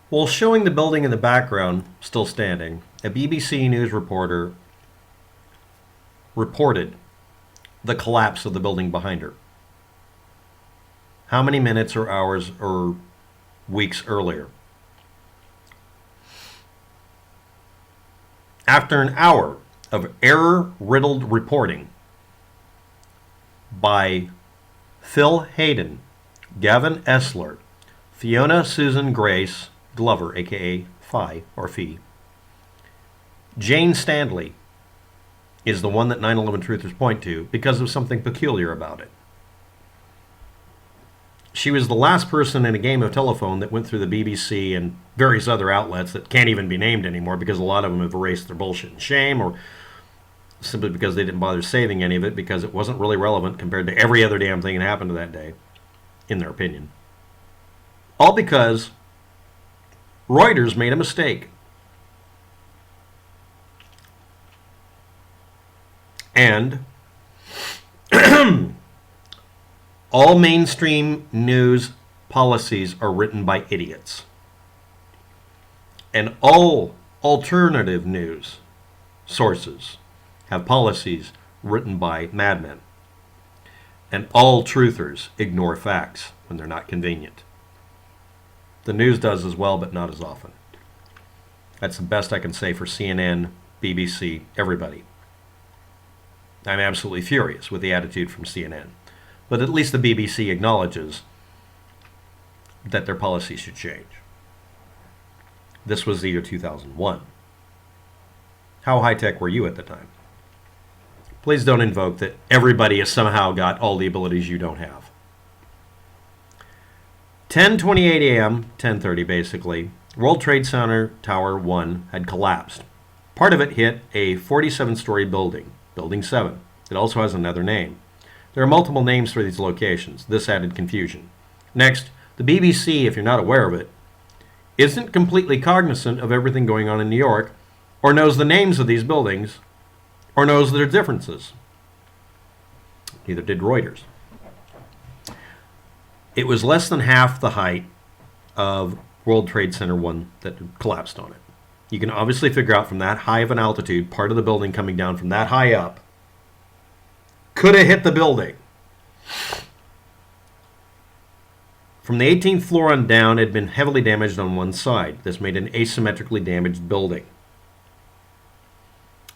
While showing the building in the background still standing, a BBC News reporter reported the collapse of the building behind her. How many minutes or hours or weeks earlier? After an hour of error-riddled reporting by Phil Hayden, Gavin Esler, Fiona Susan Grace Glover, aka Phi or Fee, Jane Stanley is the one that 9/11 truthers point to because of something peculiar about it. She was the last person in a game of telephone that went through the BBC and various other outlets that can't even be named anymore because a lot of them have erased their bullshit and shame, or simply because they didn't bother saving any of it because it wasn't really relevant compared to every other damn thing that happened to that day, in their opinion. All because Reuters made a mistake. And all mainstream news policies are written by idiots. And all alternative news sources have policies written by madmen. And all truthers ignore facts when they're not convenient. The news does as well, but not as often. That's the best I can say for CNN, BBC, everybody. I'm absolutely furious with the attitude from CNN. But at least the BBC acknowledges that their policy should change. This was the year 2001. How high-tech were you at the time? Please don't invoke that everybody has somehow got all the abilities you don't have. 10:28 a.m., 10:30 basically, World Trade Center Tower 1 had collapsed. Part of it hit a 47-story building, Building 7. It also has another name. There are multiple names for these locations. This added confusion. Next, the BBC, if you're not aware of it, isn't completely cognizant of everything going on in New York, or knows the names of these buildings, or knows their differences. Neither did Reuters. It was less than half the height of World Trade Center 1 that collapsed on it. You can obviously figure out from that high of an altitude, part of the building coming down from that high up could have hit the building. From the 18th floor on down, it had been heavily damaged on one side. This made an asymmetrically damaged building.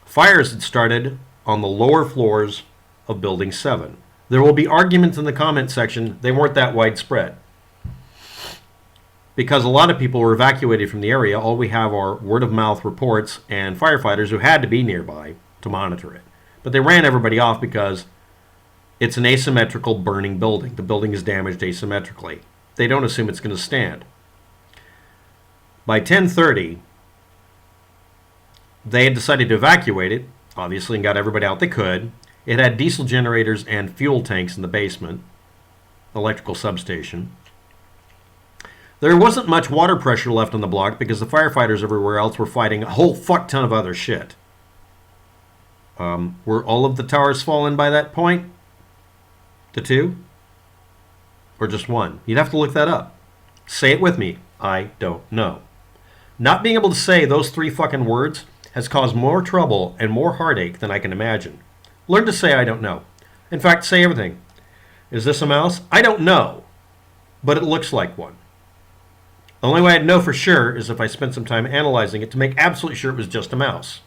Fires had started on the lower floors of Building 7. There will be arguments in the comment section. They weren't that widespread. Because a lot of people were evacuated from the area, all we have are word-of-mouth reports and firefighters who had to be nearby to monitor it. But they ran everybody off because it's an asymmetrical burning building. The building is damaged asymmetrically. They don't assume it's going to stand. By 10:30, they had decided to evacuate it, obviously, and got everybody out they could. It had diesel generators and fuel tanks in the basement, electrical substation. There wasn't much water pressure left on the block because the firefighters everywhere else were fighting a whole fuck ton of other shit. Were all of the towers fallen by that point? The two? Or just one? You'd have to look that up. Say it with me. I don't know. Not being able to say those three fucking words has caused more trouble and more heartache than I can imagine. Learn to say I don't know. In fact, say everything. Is this a mouse? I don't know, but it looks like one. The only way I'd know for sure is if I spent some time analyzing it to make absolutely sure it was just a mouse.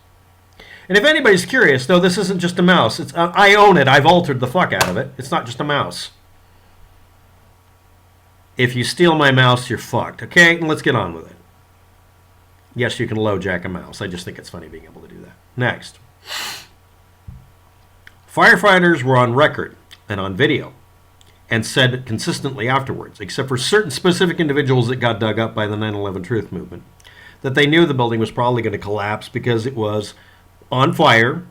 And if anybody's curious, no, this isn't just a mouse. It's I own it. I've altered the fuck out of it. It's not just a mouse. If you steal my mouse, you're fucked. Okay, and let's get on with it. Yes, you can LoJack a mouse. I just think it's funny being able to do that. Next. Firefighters were on record and on video and said consistently afterwards, except for certain specific individuals that got dug up by the 9/11 Truth Movement, that they knew the building was probably going to collapse because it was on fire,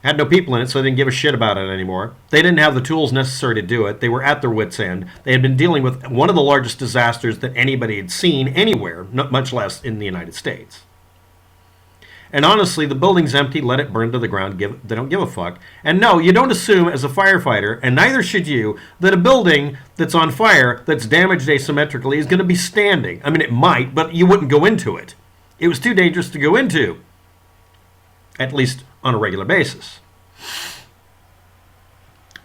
had no people in it, so they didn't give a shit about it anymore. They didn't have the tools necessary to do it. They were at their wits' end. They had been dealing with one of the largest disasters that anybody had seen anywhere, not much less in the United States. And honestly, the building's empty, let it burn to the ground, they don't give a fuck. And no, you don't assume as a firefighter, and neither should you, that a building that's on fire, that's damaged asymmetrically, is going to be standing. I mean, it might, but you wouldn't go into it. It was too dangerous to go into, at least on a regular basis.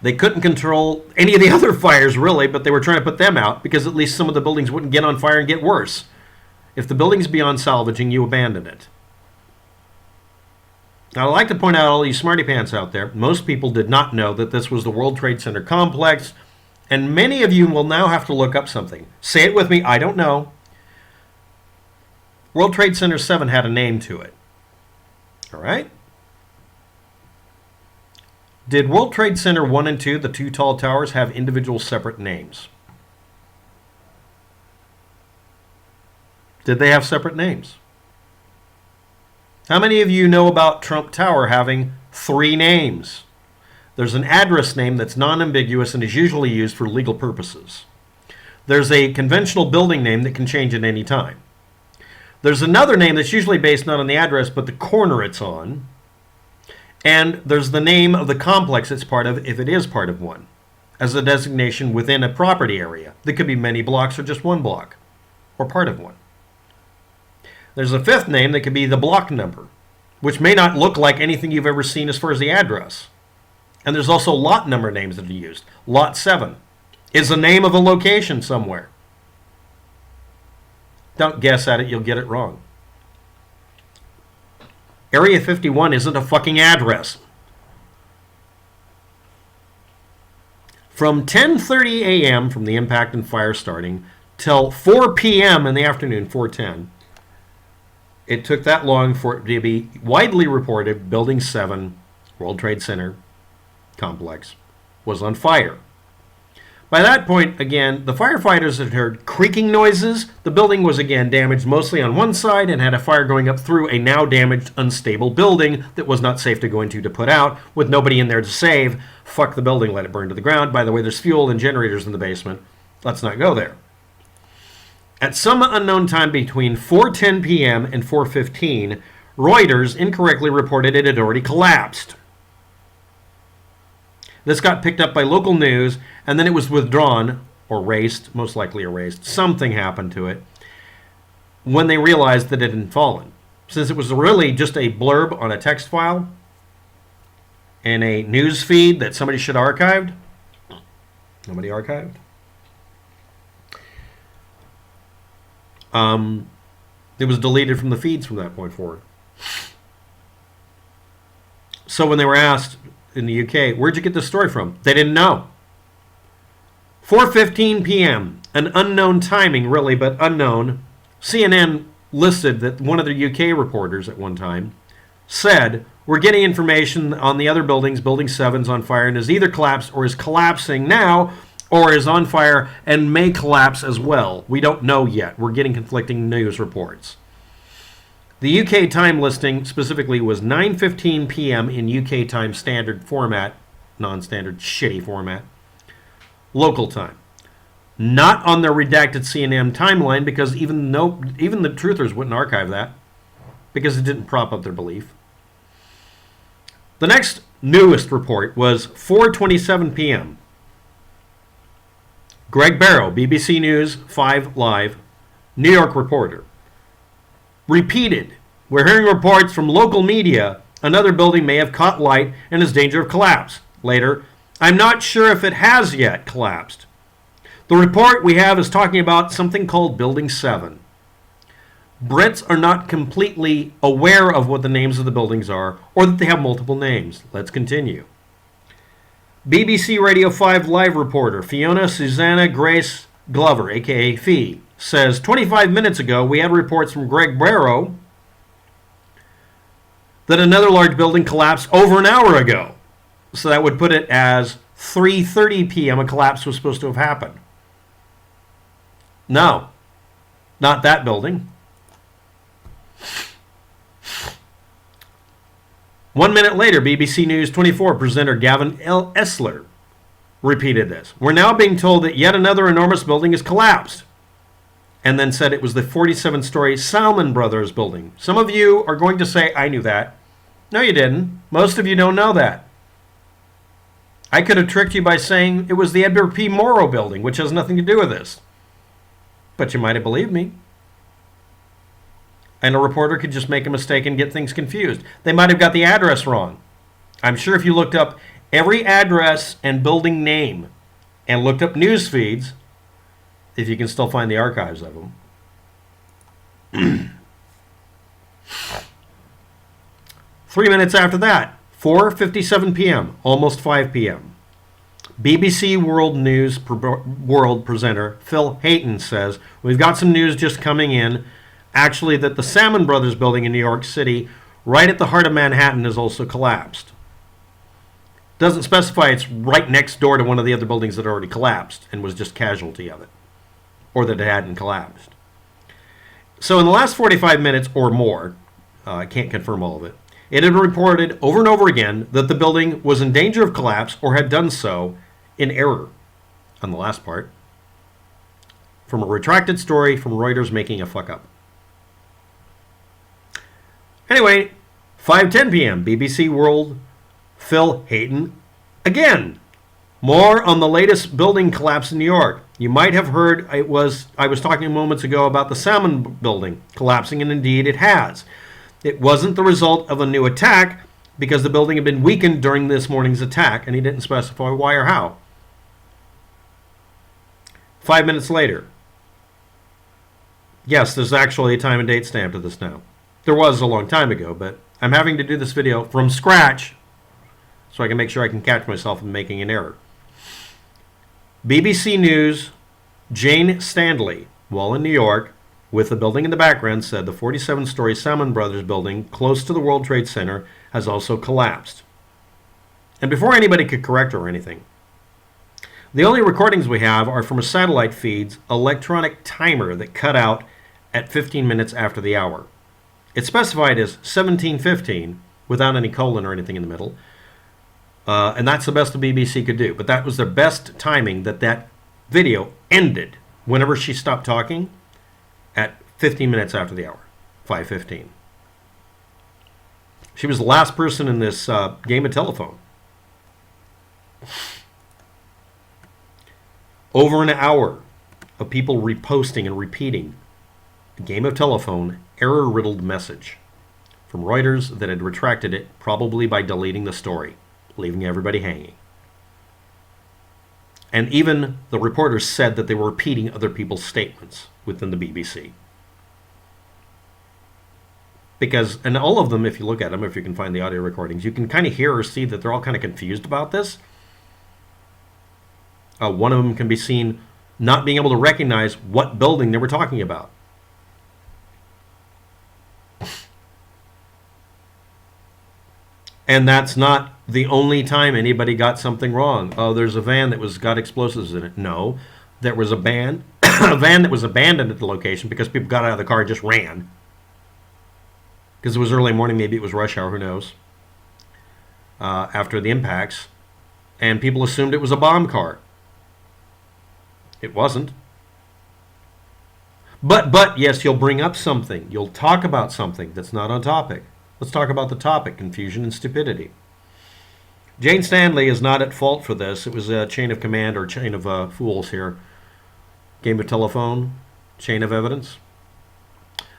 They couldn't control any of the other fires, really, but they were trying to put them out because at least some of the buildings wouldn't get on fire and get worse. If the building's beyond salvaging, you abandon it. Now, I'd like to point out all you smarty pants out there. Most people did not know that this was the World Trade Center complex, and many of you will now have to look up something. Say it with me, I don't know. World Trade Center 7 had a name to it. All right? Did World Trade Center 1 and 2, the two tall towers, have individual separate names? Did they have separate names? How many of you know about Trump Tower having 3 names? There's an address name that's non-ambiguous and is usually used for legal purposes. There's a conventional building name that can change at any time. There's another name that's usually based not on the address but the corner it's on. And there's the name of the complex it's part of if it is part of one, as a designation within a property area. That could be many blocks or just one block, or part of one. There's a 5th name that could be the block number, which may not look like anything you've ever seen as far as the address. And there's also lot number names that are used. Lot 7 is the name of a location somewhere. Don't guess at it, you'll get it wrong. Area 51 isn't a fucking address. From 10:30 a.m. from the impact and fire starting till 4 p.m. in the afternoon, 4:10, it took that long for it to be widely reported Building 7, World Trade Center complex, was on fire. By that point, again, the firefighters had heard creaking noises. The building was again damaged mostly on one side and had a fire going up through a now damaged, unstable building that was not safe to go into to put out, with nobody in there to save. Fuck the building, let it burn to the ground. By the way, there's fuel and generators in the basement. Let's not go there. At some unknown time between 4:10 p.m. and 4:15, Reuters incorrectly reported it had already collapsed. This got picked up by local news, and then it was withdrawn, or erased, most likely erased. Something happened to it when they realized that it had fallen. Since it was really just a blurb on a text file and a news feed that somebody should have archived. Nobody archived. It was deleted from the feeds from that point forward. So when they were asked in the UK, where'd you get this story from? They didn't know. 4:15 p.m., an unknown timing really, but unknown. CNN listed that one of the UK reporters at one time said, we're getting information on the other buildings, Building 7's on fire and is either collapsed or is collapsing now, or is on fire and may collapse as well. We don't know yet. We're getting conflicting news reports. The UK time listing specifically was 9:15 p.m. in UK time standard format, non-standard shitty format, local time. Not on their redacted CNN timeline because even the truthers wouldn't archive that because it didn't prop up their belief. The next newest report was 4:27 p.m. Greg Barrow, BBC News 5 Live, New York reporter, repeated, we're hearing reports from local media another building may have caught light and is in danger of collapse. Later, I'm not sure if it has yet collapsed. The report we have is talking about something called Building 7. Brits are not completely aware of what the names of the buildings are or that they have multiple names. Let's continue. BBC Radio 5 Live reporter Fiona Susanna Grace Glover, a.k.a. Fee, says 25 minutes ago we had reports from Greg Barrow that another large building collapsed over an hour ago. So that would put it as 3:30 p.m. a collapse was supposed to have happened. No, not that building. 1 minute later, BBC News 24 presenter Gavin Esler repeated this. We're now being told that yet another enormous building has collapsed. and then said it was the 47-story Salmon Brothers building. Some of you are going to say, I knew that. No, you didn't. Most of you don't know that. I could have tricked you by saying it was the Edgar P. Morrow building, which has nothing to do with this. But you might have believed me. And a reporter could just make a mistake and get things confused. They might have got the address wrong. I'm sure if you looked up every address and building name and looked up news feeds, if you can still find the archives of them. 3 minutes after that, 4:57 p.m., almost 5 p.m. BBC World News World presenter Phil Hayton says, we've got some news just coming in, actually that the Salmon Brothers building in New York City, right at the heart of Manhattan, has also collapsed. Doesn't specify it's right next door to one of the other buildings that already collapsed and was just casualty of it, or that it hadn't collapsed. So in the last 45 minutes or more, I can't confirm all of it, it had reported over and over again that the building was in danger of collapse or had done so in error. On the last part, from a retracted story from Reuters making a fuck up. Anyway, 5:10 p.m., BBC World, Phil Hayton, again. More on the latest building collapse in New York. You might have heard I was talking moments ago about the Salmon building collapsing, and indeed it has. It wasn't the result of a new attack because the building had been weakened during this morning's attack, and he didn't specify why or how. 5 minutes later. Yes, there's actually a time and date stamp to this now. There was a long time ago, but I'm having to do this video from scratch so I can make sure I can catch myself in making an error. BBC News, Jane Stanley, while in New York, with the building in the background, said the 47-story Salmon Brothers building close to the World Trade Center has also collapsed. And before anybody could correct her or anything, the only recordings we have are from a satellite feed's electronic timer that cut out at 15 minutes after the hour. It's specified as 17:15 without any colon or anything in the middle. And that's the best the BBC could do. But that was their best timing, that video ended whenever she stopped talking at 15 minutes after the hour, 5:15. She was the last person in this game of telephone. Over an hour of people reposting and repeating a game of telephone error-riddled message from Reuters that had retracted it, probably by deleting the story, leaving everybody hanging. And even the reporters said that they were repeating other people's statements within the BBC. Because, and all of them, if you look at them, if you can find the audio recordings, you can kind of hear or see that they're all kind of confused about this. One of them can be seen not being able to recognize what building they were talking about. And that's not the only time anybody got something wrong. Oh, there's a van that got explosives in it. No, there was a van that was abandoned at the location because people got out of the car and just ran. Because it was early morning, maybe it was rush hour, who knows, after the impacts. And people assumed it was a bomb car. It wasn't. But yes, you'll bring up something. You'll talk about something that's not on topic. Let's talk about the topic, confusion and stupidity. Jane Stanley is not at fault for this. It was a chain of command or chain of fools here. Game of telephone, chain of evidence.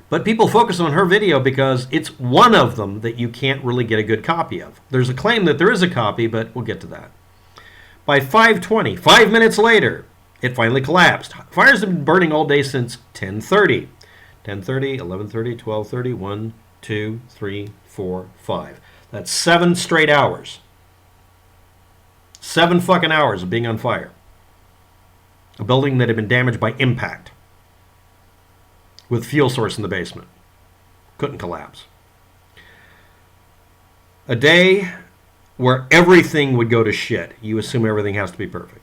But people focus on her video because it's one of them that you can't really get a good copy of. There's a claim that there is a copy, but we'll get to that. By 5:20, 5 minutes later, it finally collapsed. Fires have been burning all day since 10:30. 10:30, 11:30, 12:30, 1, 2, 3, 4, 5. That's 7 straight hours. 7 fucking hours of being on fire. A building that had been damaged by impact, with fuel source in the basement. Couldn't collapse. A day where everything would go to shit. You assume everything has to be perfect.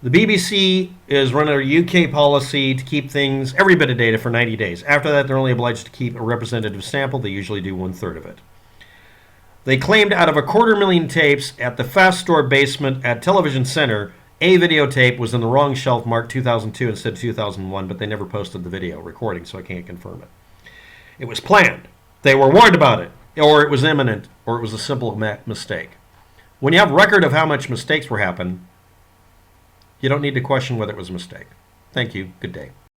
The BBC is running a UK policy to keep things, every bit of data, for 90 days. After that, they're only obliged to keep a representative sample. They usually do 1/3 of it. They claimed out of 250,000 tapes at the Fast Store basement at Television Center A videotape was in the wrong shelf marked 2002 instead of 2001, but they never posted the video recording, so I can't confirm it. It was planned. They were warned about it, or it was imminent, or it was a simple mistake. When you have record of how much mistakes were happening, you don't need to question whether it was a mistake. Thank you. Good day.